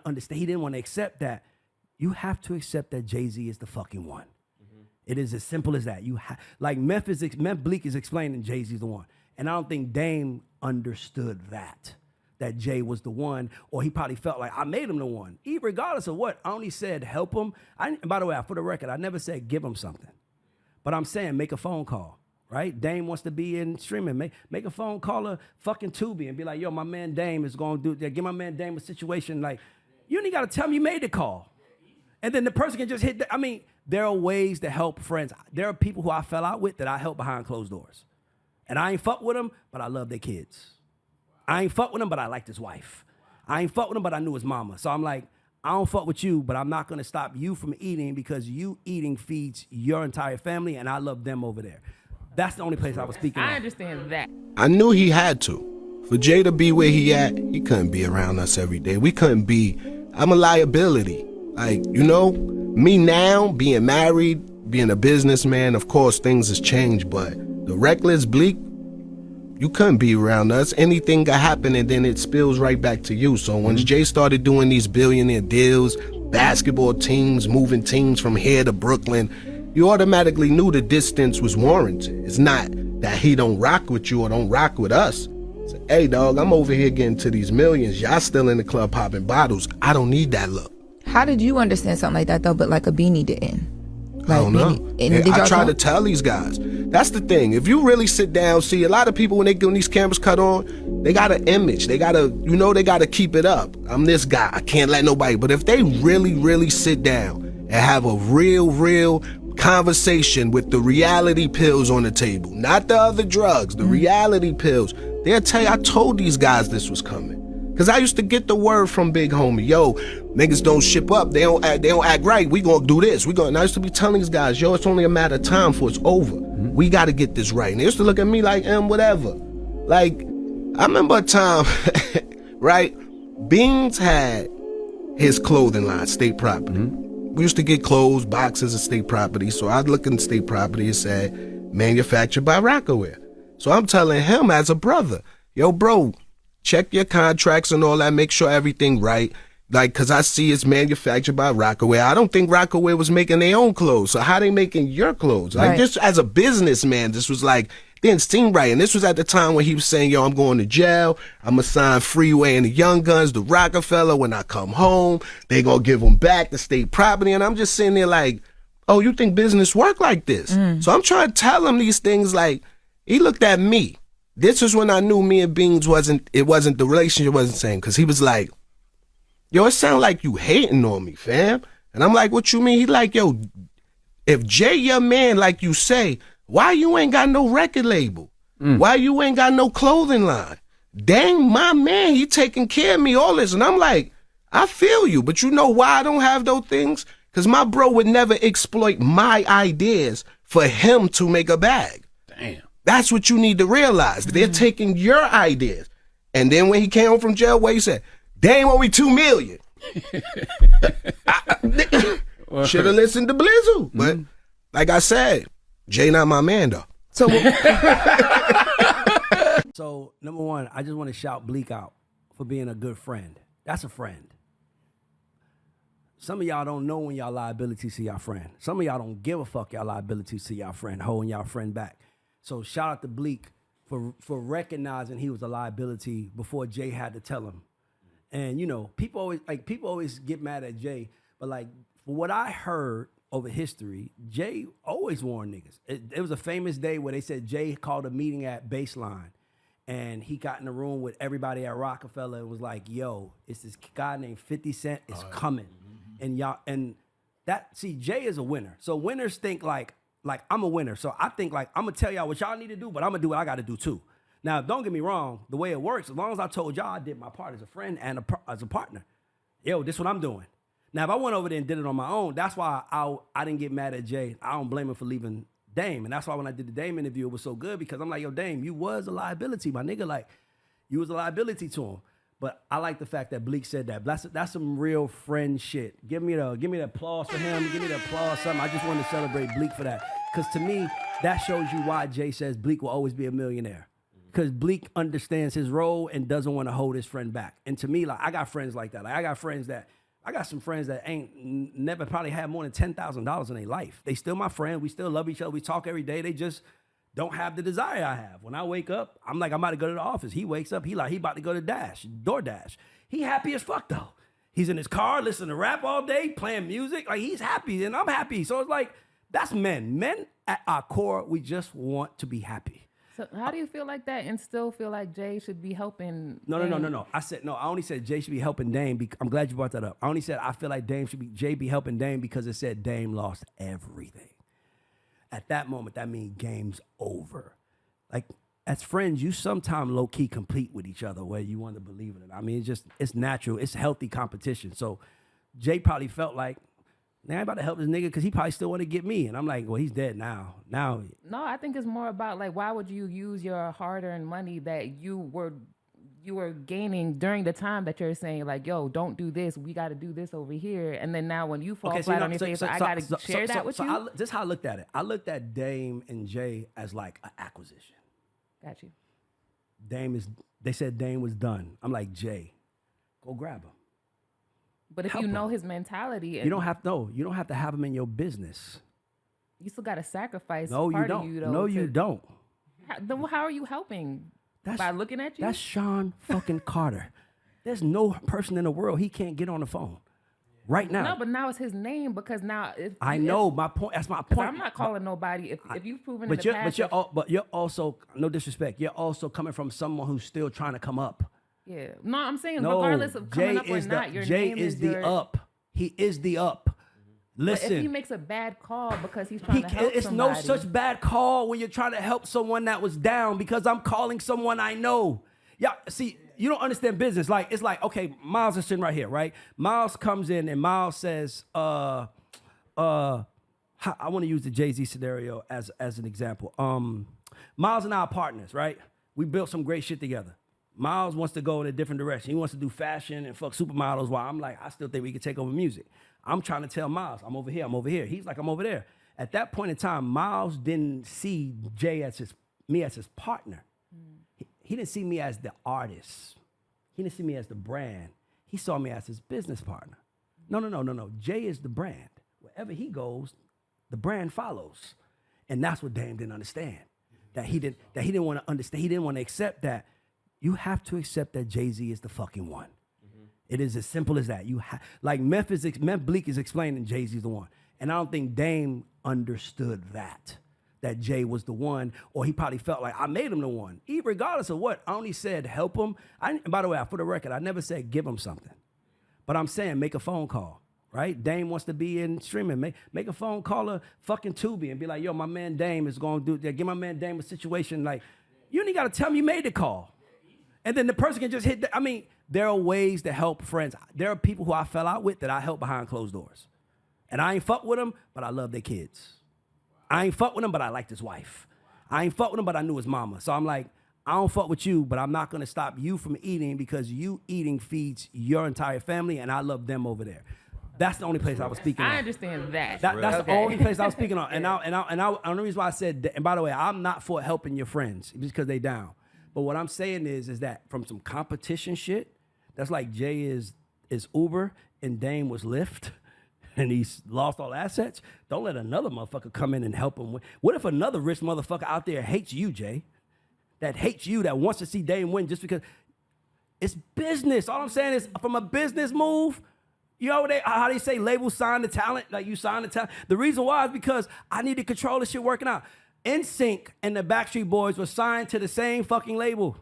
understand. He didn't want to accept that. You have to accept that Jay-Z is the fucking one. It is as simple as that. Like Bleek is explaining Jay-Z's the one. And I don't think Dame understood that Jay was the one, or he probably felt like I made him the one. Regardless of what, I only said help him. And by the way, for the record, I never said give him something. But I'm saying make a phone call, right? Dame wants to be in streaming. Make a phone call a fucking Tubi and be like, yo, my man Dame is going to give my man Dame a situation. Like, you only got to tell him you made the call. And then the person can just hit, there are ways to help friends. There are people who I fell out with that I help behind closed doors. And I ain't fuck with them, but I love their kids. I ain't fuck with him, but I liked his wife. I ain't fuck with him, but I knew his mama. So I'm like, I don't fuck with you, but I'm not gonna stop you from eating because you eating feeds your entire family, and I love them over there. That's the only place I was speaking. I understand that. I knew he had to. For Jay to be where he at, he couldn't be around us every day. We couldn't be. I'm a liability. Like, me now, being married, being a businessman, of course, things has changed, but the reckless Bleek, you couldn't be around us. Anything could happen and then it spills right back to you. So once Jay started doing these billionaire deals, basketball teams, moving teams from here to Brooklyn, you automatically knew the distance was warranted. It's not that he don't rock with you or don't rock with us. It's like, hey, dog, I'm over here getting to these millions. Y'all still in the club popping bottles. I don't need that look. How did you understand something like that, though, but like a Beanie didn't? Like, I don't know. I try to tell these guys. That's the thing. If you really sit down, see, a lot of people, when they get these cameras cut on, they got an image. They got to, they got to keep it up. I'm this guy. I can't let nobody. But if they really, really sit down and have a real conversation with the reality pills on the table, not the other drugs, the reality pills, they'll tell you, I told these guys this was coming. Cause I used to get the word from big homie, yo, niggas don't ship up, they don't act right, we gonna do this, and I used to be telling these guys, yo, it's only a matter of time before it's over. We gotta get this right. And they used to look at me like, whatever. Like, I remember a time, right, Beans had his clothing line, state property. We used to get clothes, boxes of state property, so I'd look in state property and say, manufactured by Rockaware. So I'm telling him as a brother, yo, bro, check your contracts and all that, make sure everything right. Like, cause I see it's manufactured by Rockaware. I don't think Rockaware was making their own clothes. So how they making your clothes? Like, just as a businessman, this was like, didn't seem right. And this was at the time when he was saying, yo, I'm going to jail. I'm gonna sign Freeway and the Young Guns, the Rockefeller. When I come home, they gonna give them back the state property. And I'm just sitting there like, oh, you think business work like this? So I'm trying to tell him these things. Like, he looked at me. This is when I knew me and Beans the relationship wasn't the same. Cause he was like, yo, it sound like you hating on me, fam. And I'm like, what you mean? He like, yo, if Jay your man, like you say, why you ain't got no record label? Why you ain't got no clothing line? Dang, my man, he taking care of me, all this. And I'm like, I feel you, but you know why I don't have those things? Cause my bro would never exploit my ideas for him to make a bag. Damn. That's what you need to realize. They're taking your ideas. And then when he came home from jail, what he said, they ain't owe me $2 million. Should have listened to Blizzle. But like I said, Jay not my man though. So, So number one, I just want to shout Bleek out for being a good friend. That's a friend. Some of y'all don't know when y'all liabilities to y'all friend. Some of y'all don't give a fuck y'all liabilities to y'all friend, holding y'all friend back. So shout out to Bleek for recognizing he was a liability before Jay had to tell him. And people always get mad at Jay, but like for what I heard over history, Jay always warned niggas. It was a famous day where they said Jay called a meeting at Baseline, and he got in the room with everybody at Rockefeller and was like, "Yo, it's this guy named 50 Cent is coming," and Jay is a winner. So winners think like I'm a winner. So I think like, I'm gonna tell y'all what y'all need to do, but I'm gonna do what I gotta do too. Now, don't get me wrong, the way it works, as long as I told y'all I did my part as a friend and as a partner, yo, this is what I'm doing. Now, if I went over there and did it on my own, that's why I didn't get mad at Jay. I don't blame him for leaving Dame. And that's why when I did the Dame interview, it was so good because I'm like, yo, Dame, you was a liability, my nigga. Like, you was a liability to him. But I like the fact that Bleek said that. That's some real friend shit. Give me the applause for him. Give me the applause, something. I just wanted to celebrate Bleek for that. Because to me, that shows you why Jay says Bleek will always be a millionaire. because Bleek understands his role and doesn't want to hold his friend back. And to me, like I got friends like that. Like, I got some friends that ain't never probably had more than $10,000 in their life. They still my friend. We still love each other. We talk every day. They just don't have the desire I have. When I wake up, I'm like, I'm about to go to the office. He wakes up, he about to go to DoorDash. He happy as fuck though. He's in his car listening to rap all day, playing music. Like he's happy and I'm happy. So it's like, that's men. Men at our core, we just want to be happy. So how do you feel like that and still feel like Jay should be helping? No. I only said Jay should be helping Dame. I'm glad you brought that up. I only said I feel like Jay be helping Dame because it said Dame lost everything. At that moment, that means game's over. Like, as friends, you sometimes low-key compete with each other, whether you want to believe it or not. I mean, it's natural. It's healthy competition. So Jay probably felt like, man, I'm about to help this nigga because he probably still want to get me. And I'm like, well, he's dead now. No, I think it's more about, like, why would you use your hard-earned money that you were gaining during the time that you're saying, like, yo, don't do this. We got to do this over here. And then now when you fall flat on your face, I got to share that with you. This is how I looked at it. I looked at Dame and Jay as like an acquisition. Got you. They said Dame was done. I'm like, Jay, go grab him. But if you know his mentality. You don't have to have him in your business. You still got to sacrifice. No, you don't. You don't. Then how are you helping? By looking at you? That's Sean fucking Carter. There's no person in the world he can't get on the phone right now. No, but now it's his name because now. I know my point. That's my point. I'm not calling nobody if you've proven but in the past. But you're also, no disrespect, you're also coming from someone who's still trying to come up. Yeah. No, I'm saying regardless of coming up or not, your name is the up. He is the up. Listen. But if he makes a bad call because he's trying to help it's somebody. no such bad call when you're trying to help someone that was down because I'm calling someone I know. Yeah, see, you don't understand business. Like, it's like, okay, Miles is sitting right here, right? Miles comes in and Miles says, I want to use the Jay-Z scenario as an example. Miles and I are partners, right? We built some great shit together. Miles wants to go in a different direction. He wants to do fashion and fuck supermodels while I'm like, I still think we can take over music. I'm trying to tell Miles, I'm over here. He's like, I'm over there. At that point in time, Miles didn't see Jay as me as his partner. He didn't see me as the artist. He didn't see me as the brand. He saw me as his business partner. No. Jay is the brand. Wherever he goes, the brand follows. And that's what Dame didn't understand. That he didn't want to understand. He didn't want to accept that. You have to accept that Jay-Z is the fucking one. It is as simple as that. Like Bleek is explaining Jay-Z's the one. And I don't think Dame understood that Jay was the one, or he probably felt like I made him the one. Regardless of what, I only said help him. And by the way, for the record, I never said give him something. But I'm saying make a phone call, right? Dame wants to be in streaming. Make a phone call her fucking Tubi and be like, yo, my man Dame is going to do that. Give my man Dame a situation. Like, you ain't got to tell me you made the call. And then the person can just hit there are ways to help friends. There are people who I fell out with that I help behind closed doors. And I ain't fuck with them, but I love their kids. I ain't fuck with him, but I liked his wife. I ain't fuck with him, but I knew his mama. So I'm like, I don't fuck with you, but I'm not going to stop you from eating because you eating feeds your entire family, and I love them over there. That's the only place I was speaking on. I understand that. That's the only place I was speaking on. And the only reason why I said, and by the way, I'm not for helping your friends just because they down. But what I'm saying is that from some competition shit, that's like Jay is Uber and Dame was Lyft, and he's lost all assets. Don't let another motherfucker come in and help him win. What if another rich motherfucker out there hates you, Jay? That hates you, that wants to see Dame win just because it's business. All I'm saying is from a business move, you know how they say labels sign the talent, like you sign the talent. The reason why is because I need to control this shit working out. NSYNC and the Backstreet Boys were signed to the same fucking label.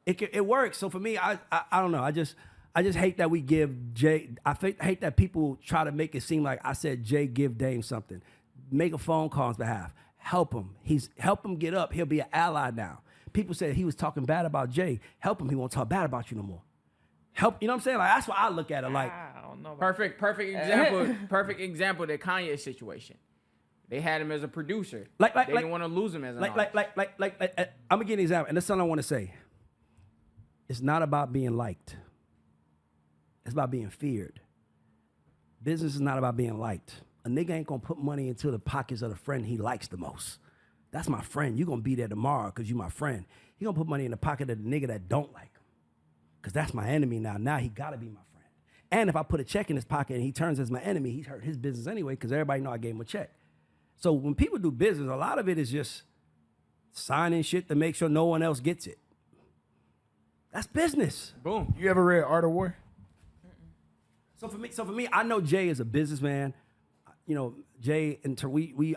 It works. So for me, I don't know. I just hate that we give Jay. I hate that people try to make it seem like I said Jay give Dame something. Make a phone call on his behalf. Help him. Help him get up. He'll be an ally now. People said he was talking bad about Jay. Help him. He won't talk bad about you no more. Help. You know what I'm saying? Like that's why I look at it. Like I don't know. Perfect example. Perfect example. The Kanye situation. They had him as a producer. They didn't want to lose him as an artist. I'm gonna give an example, and that's something I want to say. It's not about being liked. It's about being feared. Business is not about being liked. A nigga ain't gonna put money into the pockets of the friend he likes the most. That's my friend. You're going to be there tomorrow because you my friend. He going to put money in the pocket of the nigga that don't like him because that's my enemy now. Now he got to be my friend. And if I put a check in his pocket and he turns as my enemy, he's hurt his business anyway because everybody know I gave him a check. So when people do business, a lot of it is just signing shit to make sure no one else gets it. That's business. Boom. You ever read Art of War? So for me, I know Jay is a businessman. You know, Jay and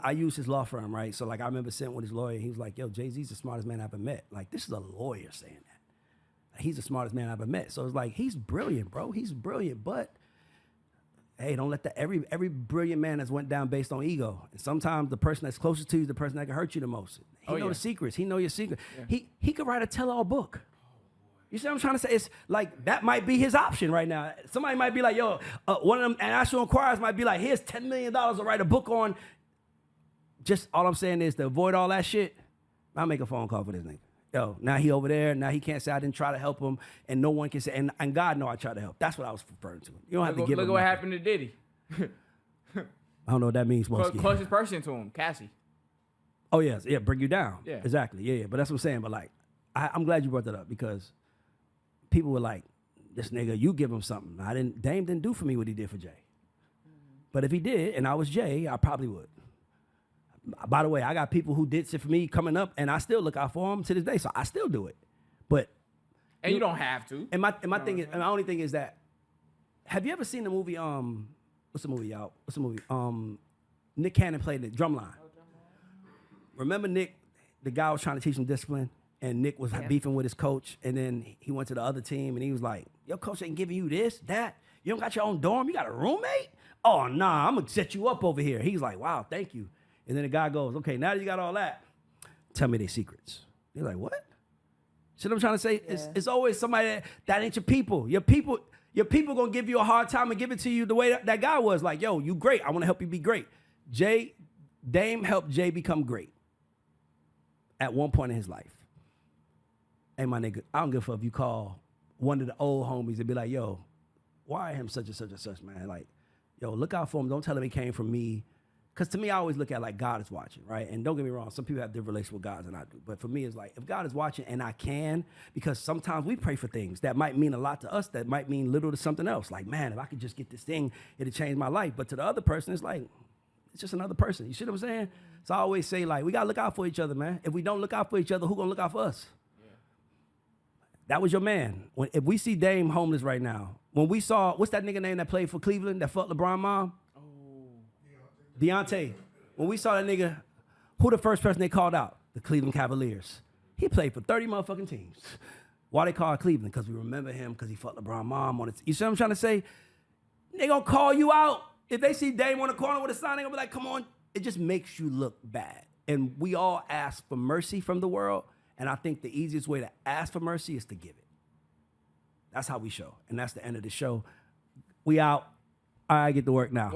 I use his law firm, right? So like I remember sitting with his lawyer. He was like, "Yo, Jay-Z's the smartest man I ever met." Like this is a lawyer saying that. He's the smartest man I ever met. So it's like he's brilliant, bro. He's brilliant, but hey, don't let every brilliant man has went down based on ego. And sometimes the person that's closest to you is the person that can hurt you the most. He know the secrets. He know your secret. Yeah. He could write a tell-all book. You see what I'm trying to say? It's like that might be his option right now. Somebody might be like, yo, one of them national inquirers might be like, here's $10 million to write a book on. Just all I'm saying is to avoid all that shit, I'll make a phone call for this nigga. Yo, now he over there. Now he can't say I didn't try to help him, and no one can say, and God know I tried to help. That's what I was referring to. You don't have to give him Look at what happened to Diddy. I don't know what that means, Smokey. Closest person to him, Cassie. Oh, yes. Yeah, bring you down. Yeah. Exactly. Yeah. But that's what I'm saying. But like, I'm glad you brought that up because people were like, this nigga, you give him something. Dame didn't do for me what he did for Jay. But if he did, and I was Jay, I probably would. By the way, I got people who did shit for me coming up, and I still look out for them to this day, so I still do it. But you don't have to. And my thing is, and my only thing is that, have you ever seen the movie? What's the movie out? What's the movie? Nick Cannon played it, Drumline. Remember Nick, the guy was trying to teach him discipline, and Nick was beefing with his coach, and then he went to the other team, and he was like, "Your coach ain't giving you this, that. You don't got your own dorm. You got a roommate? Oh nah, I'm gonna set you up over here." He's like, "Wow, thank you." And then the guy goes, "Okay, now that you got all that, tell me their secrets." You're like, "What?" See what I'm trying to say? Yeah. It's always somebody that ain't your people. Your people gonna give you a hard time and give it to you the way that guy was. Like, yo, you great. I want to help you be great. Dame helped Jay become great at one point in his life. Hey, my nigga, I don't give a fuck if you call one of the old homies and be like, yo, why him such and such and such, man? Like, yo, look out for him. Don't tell him he came from me. Because to me, I always look at like God is watching, right? And don't get me wrong, some people have different relationship with God than I do. But for me, it's like, if God is watching and I can, because sometimes we pray for things that might mean a lot to us, that might mean little to something else. Like, man, if I could just get this thing, it'll change my life. But to the other person, it's like, it's just another person. You see what I'm saying? So I always say, like, we got to look out for each other, man. If we don't look out for each other, who going to look out for us? Yeah. That was your man. If we see Dame homeless right now, when we saw, what's that nigga name that played for Cleveland that fucked LeBron mom? Deontay. When we saw that nigga, who the first person they called out? The Cleveland Cavaliers. He played for 30 motherfucking teams. Why they call it Cleveland? Because we remember him because he fucked LeBron mom on it. You see what I'm trying to say? They gonna call you out. If they see Dame on the corner with a sign, they gonna be like, come on. It just makes you look bad. And we all ask for mercy from the world. And I think the easiest way to ask for mercy is to give it. That's how we show. And that's the end of the show. We out. I get to work now.